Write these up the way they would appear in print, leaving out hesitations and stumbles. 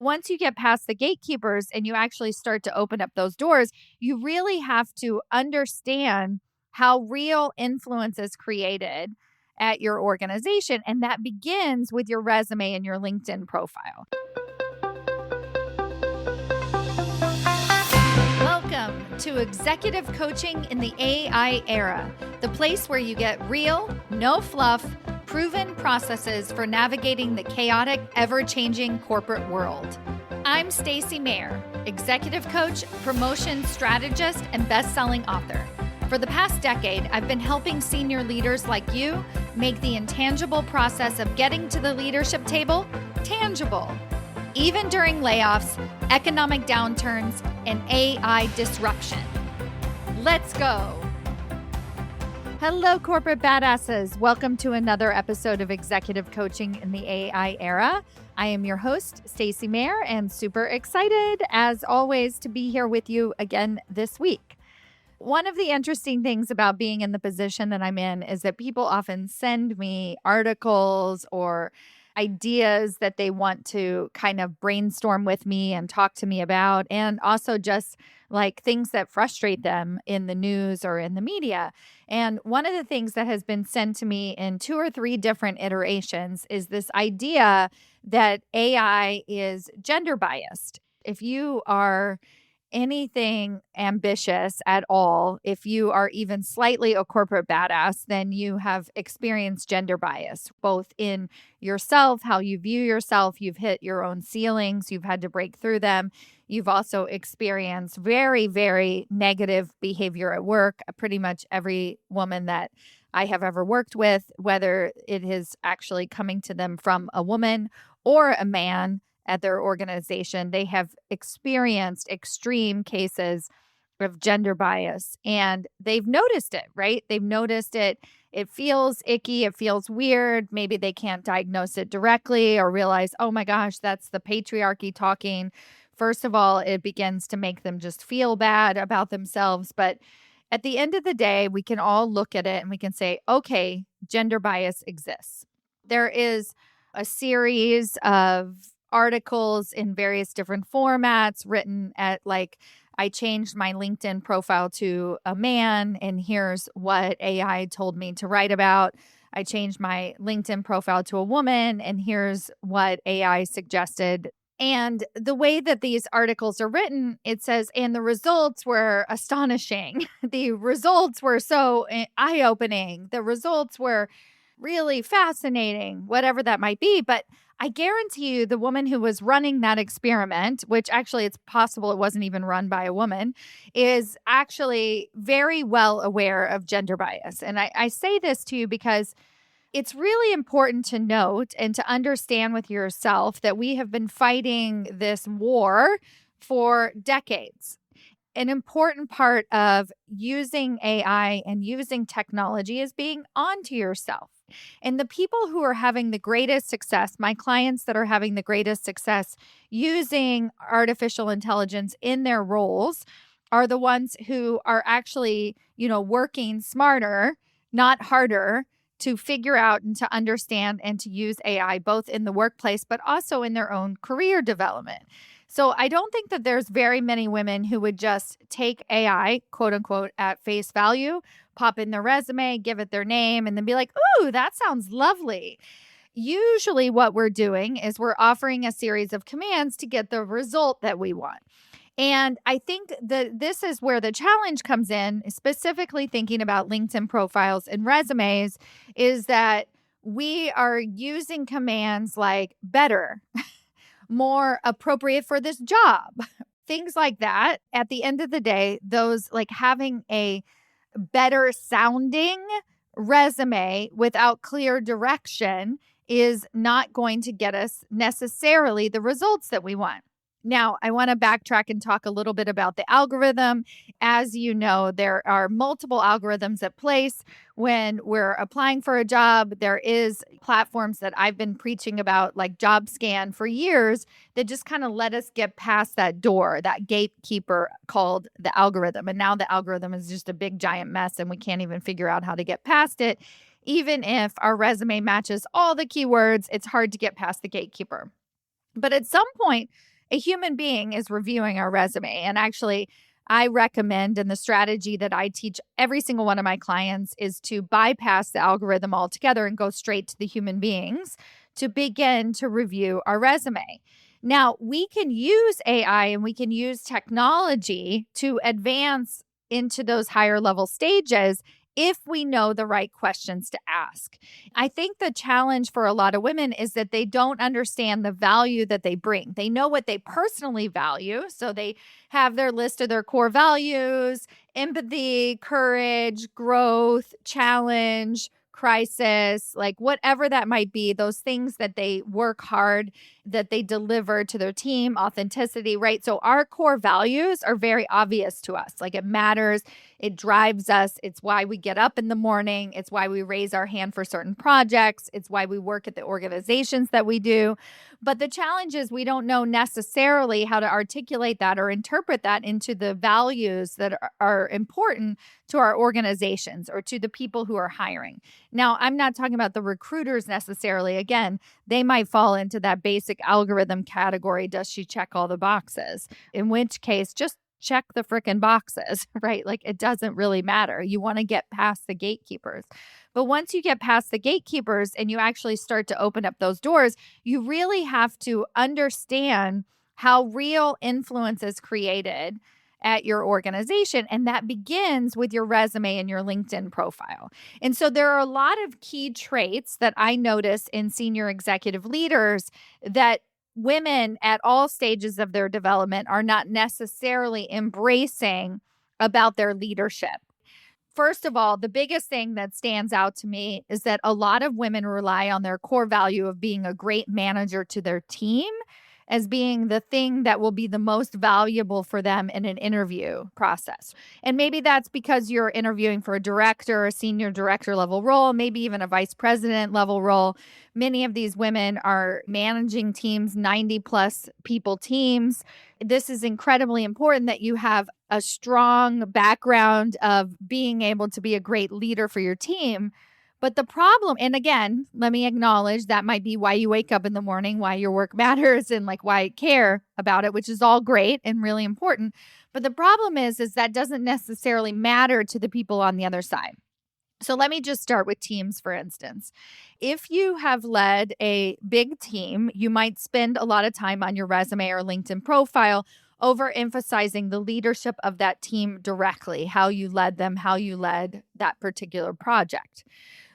Once you get past the gatekeepers and you actually start to open up those doors, you really have to understand how real influence is created at your organization. And that begins with your resume and your LinkedIn profile. Welcome to Executive Coaching in the AI Era, the place where you get real, no fluff, proven processes for navigating the chaotic, ever-changing corporate world. I'm Stacy Mayer, executive coach, promotion strategist, and best-selling author. For the past decade, I've been helping senior leaders like you make the intangible process of getting to the leadership table tangible, even during layoffs, economic downturns, and AI disruption. Let's go. Hello, corporate badasses. Welcome to another episode of Executive Coaching in the AI Era. I am your host, Stacy Mayer, and super excited, as always, to be here with you again this week. One of the interesting things about being in the position that I'm in is that people often send me articles or ideas that they want to kind of brainstorm with me and talk to me about, and also just like things that frustrate them in the news or in the media. And one of the things that has been sent to me in 2 or 3 different iterations is this idea that AI is gender biased. If you are anything ambitious at all, if you are even slightly a corporate badass, then you have experienced gender bias, both in yourself, how you view yourself. You've hit your own ceilings. You've had to break through them. You've also experienced very, very negative behavior at work. Pretty much every woman that I have ever worked with, whether it is actually coming to them from a woman or a man at their organization, they have experienced extreme cases of gender bias, and they've noticed it, right? They've noticed it. It feels icky. It feels weird. Maybe they can't diagnose it directly or realize, oh my gosh, that's the patriarchy talking. First of all, it begins to make them just feel bad about themselves. But at the end of the day, we can all look at it and we can say, okay, gender bias exists. There is a series of articles in various different formats written at I changed my LinkedIn profile to a man, and here's what AI told me to write about. I changed my LinkedIn profile to a woman, and here's what AI suggested. And the way that these articles are written, it says, and the results were astonishing. The results were so eye-opening. The results were really fascinating, whatever that might be. But I guarantee you the woman who was running that experiment, which actually it's possible it wasn't even run by a woman, is actually very well aware of gender bias. And I say this to you because it's really important to note and to understand with yourself that we have been fighting this war for decades. An important part of using AI and using technology is being onto yourself. And the people who are having the greatest success, my clients that are having the greatest success using artificial intelligence in their roles, are the ones who are actually, working smarter, not harder, to figure out and to understand and to use AI both in the workplace, but also in their own career development. So I don't think that there's very many women who would just take AI, quote unquote, at face value, pop in their resume, give it their name, and then be like, ooh, that sounds lovely. Usually what we're doing is we're offering a series of commands to get the result that we want. And I think that this is where the challenge comes in, specifically thinking about LinkedIn profiles and resumes, is that we are using commands like better, more appropriate for this job, things like that. At the end of the day, those like having a better sounding resume without clear direction is not going to get us necessarily the results that we want. Now, I want to backtrack and talk a little bit about the algorithm. As you know, there are multiple algorithms at place when we're applying for a job. There is platforms that I've been preaching about, like JobScan for years, that just kind of let us get past that door, that gatekeeper called the algorithm. And now the algorithm is just a big giant mess and we can't even figure out how to get past it. Even if our resume matches all the keywords, it's hard to get past the gatekeeper. But at some point, a human being is reviewing our resume. And actually, I recommend, and the strategy that I teach every single one of my clients is to bypass the algorithm altogether and go straight to the human beings to begin to review our resume. Now, we can use AI and we can use technology to advance into those higher level stages if we know the right questions to ask. I think the challenge for a lot of women is that they don't understand the value that they bring. They know what they personally value. So they have their list of their core values: empathy, courage, growth, challenge, crisis, like whatever that might be, those things that they work hard, that they deliver to their team, authenticity, right? So our core values are very obvious to us. Like it matters, it drives us. It's why we get up in the morning. It's why we raise our hand for certain projects. It's why we work at the organizations that we do. But the challenge is we don't know necessarily how to articulate that or interpret that into the values that are important to our organizations or to the people who are hiring. Now, I'm not talking about the recruiters necessarily. Again, they might fall into that basic algorithm category. Does she check all the boxes? In which case, just check the frickin' boxes, right? Like it doesn't really matter. You want to get past the gatekeepers. But once you get past the gatekeepers and you actually start to open up those doors, you really have to understand how real influence is created at your organization. And that begins with your resume and your LinkedIn profile. And so there are a lot of key traits that I notice in senior executive leaders that women at all stages of their development are not necessarily embracing about their leadership. First of all, the biggest thing that stands out to me is that a lot of women rely on their core value of being a great manager to their team as being the thing that will be the most valuable for them in an interview process. And maybe that's because you're interviewing for a director, a senior director level role, maybe even a vice president level role. Many of these women are managing teams, 90 plus people teams. This is incredibly important that you have a strong background of being able to be a great leader for your team. But the problem, and again, let me acknowledge that might be why you wake up in the morning, why your work matters, and like why you care about it, which is all great and really important. But the problem is that doesn't necessarily matter to the people on the other side. So let me just start with teams, for instance. If you have led a big team, you might spend a lot of time on your resume or LinkedIn profile overemphasizing the leadership of that team directly, how you led them, how you led that particular project.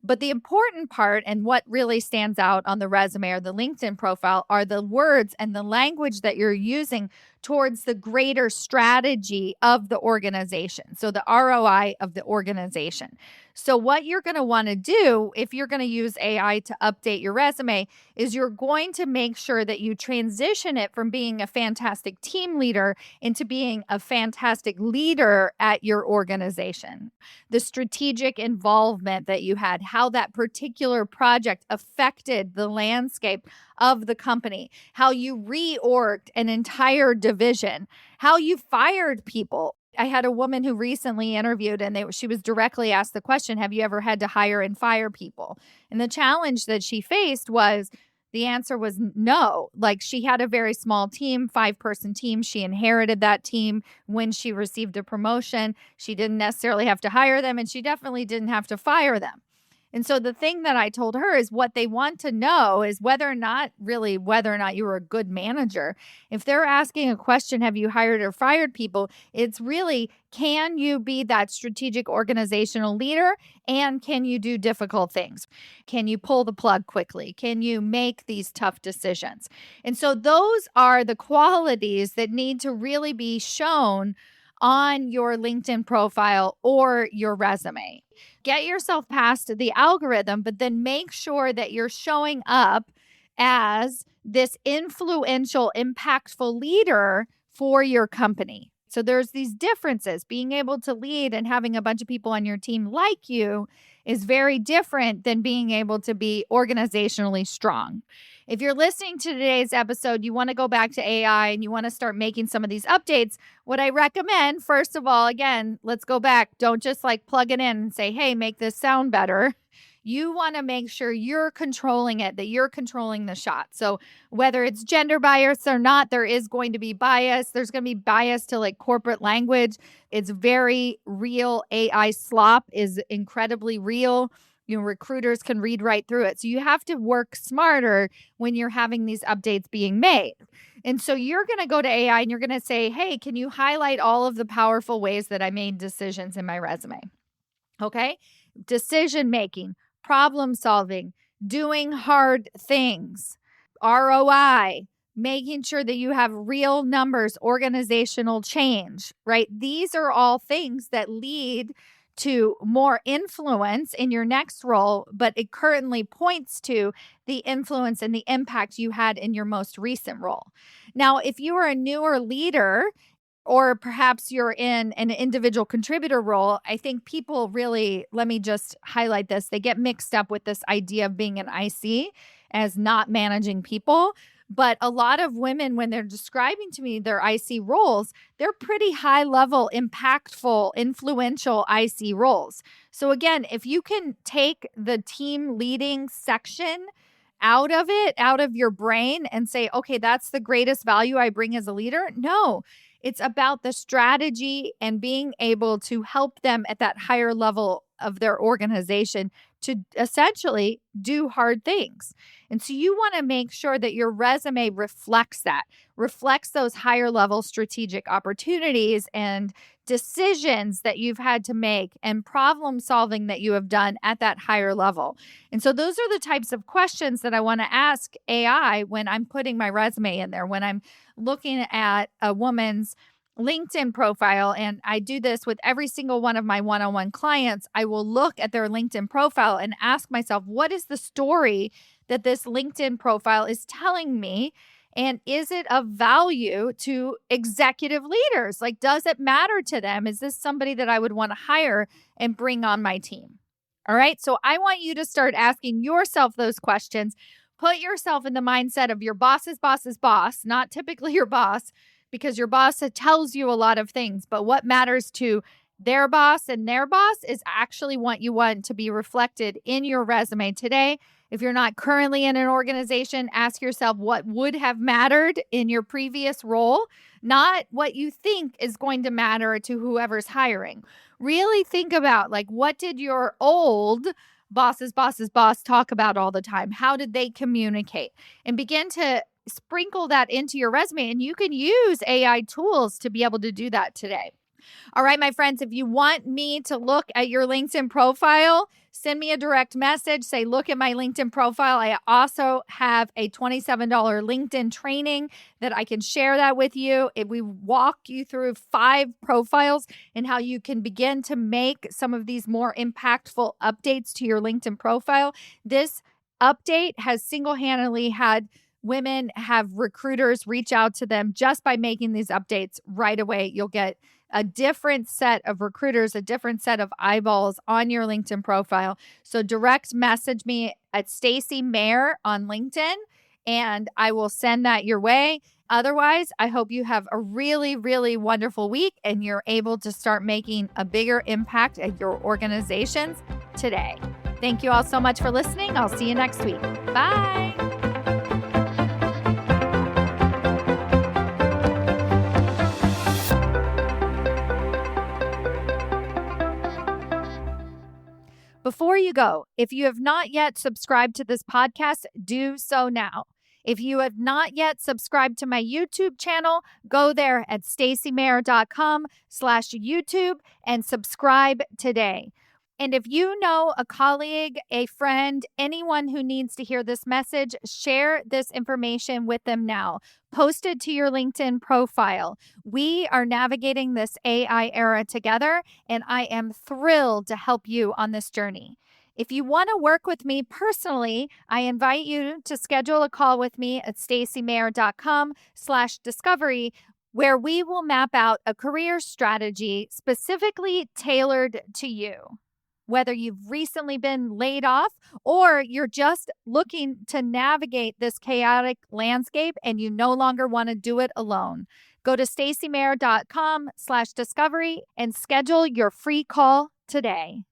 But the important part and what really stands out on the resume or the LinkedIn profile are the words and the language that you're using towards the greater strategy of the organization. So the ROI of the organization. So what you're going to want to do if you're going to use AI to update your resume is you're going to make sure that you transition it from being a fantastic team leader into being a fantastic leader at your organization. The strategic involvement that you had, how that particular project affected the landscape of the company, how you reorged an entire division, how you fired people. I had a woman who recently interviewed and she was directly asked the question, have you ever had to hire and fire people? And the challenge that she faced was the answer was no. Like she had a very small team, 5-person team. She inherited that team when she received a promotion. She didn't necessarily have to hire them and she definitely didn't have to fire them. And so the thing that I told her is what they want to know is whether or not you were a good manager. If they're asking a question, have you hired or fired people? It's really, can you be that strategic organizational leader? And can you do difficult things? Can you pull the plug quickly? Can you make these tough decisions? And so those are the qualities that need to really be shown on your LinkedIn profile or your resume. Get yourself past the algorithm, but then make sure that you're showing up as this influential, impactful leader for your company. So there's these differences. Being able to lead and having a bunch of people on your team like you is very different than being able to be organizationally strong. If you're listening to today's episode, you want to go back to AI and you want to start making some of these updates, what I recommend, first of all, again, let's go back. Don't just like plug it in and say, hey, make this sound better. You want to make sure you're controlling it, that you're controlling the shot. So whether it's gender bias or not, there is going to be bias. There's going to be bias to like corporate language. It's very real. AI slop is incredibly real. Recruiters can read right through it. So you have to work smarter when you're having these updates being made. And so you're going to go to AI and you're going to say, hey, can you highlight all of the powerful ways that I made decisions in my resume? Okay. Decision making, problem solving, doing hard things, ROI, making sure that you have real numbers, organizational change, right? These are all things that lead to more influence in your next role, but it currently points to the influence and the impact you had in your most recent role. Now, if you are a newer leader, or perhaps you're in an individual contributor role, I think people really, let me just highlight this, they get mixed up with this idea of being an IC as not managing people. But a lot of women, when they're describing to me their IC roles, they're pretty high level, impactful, influential IC roles. So again, if you can take the team leading section out of it, out of your brain and say, okay, that's the greatest value I bring as a leader. No, it's about the strategy and being able to help them at that higher level of their organization to essentially do hard things. And so you want to make sure that your resume reflects that, reflects those higher level strategic opportunities and decisions that you've had to make and problem solving that you have done at that higher level. And so those are the types of questions that I want to ask AI when I'm putting my resume in there, when I'm looking at a woman's LinkedIn profile. And I do this with every single one of my one-on-one clients. I will look at their LinkedIn profile and ask myself, what is the story that this LinkedIn profile is telling me? And is it of value to executive leaders? Like, does it matter to them? Is this somebody that I would want to hire and bring on my team? All right. So I want you to start asking yourself those questions. Put yourself in the mindset of your boss's boss's boss, not typically your boss, because your boss tells you a lot of things. But what matters to their boss and their boss is actually what you want to be reflected in your resume today. If you're not currently in an organization, ask yourself what would have mattered in your previous role, not what you think is going to matter to whoever's hiring. Really think about, like, what did your old boss's boss's boss talk about all the time? How did they communicate? And begin to sprinkle that into your resume. And you can use AI tools to be able to do that today. All right, my friends, if you want me to look at your LinkedIn profile, send me a direct message. Say, look at my LinkedIn profile. I also have a $27 LinkedIn training that I can share that with you. We walk you through 5 profiles and how you can begin to make some of these more impactful updates to your LinkedIn profile. This update has single-handedly had women have recruiters reach out to them just by making these updates right away. You'll get a different set of recruiters, a different set of eyeballs on your LinkedIn profile. So direct message me at Stacy Mayer on LinkedIn, and I will send that your way. Otherwise, I hope you have a really, really wonderful week and you're able to start making a bigger impact at your organizations today. Thank you all so much for listening. I'll see you next week. Bye. Before you go, if you have not yet subscribed to this podcast, do so now. If you have not yet subscribed to my YouTube channel, go there at stacymayer.com/YouTube and subscribe today. And if you know a colleague, a friend, anyone who needs to hear this message, share this information with them now. Post it to your LinkedIn profile. We are navigating this AI era together, and I am thrilled to help you on this journey. If you want to work with me personally, I invite you to schedule a call with me at stacymayer.com/discovery, where we will map out a career strategy specifically tailored to you. Whether you've recently been laid off or you're just looking to navigate this chaotic landscape and you no longer want to do it alone. Go to stacymayer.com/discovery and schedule your free call today.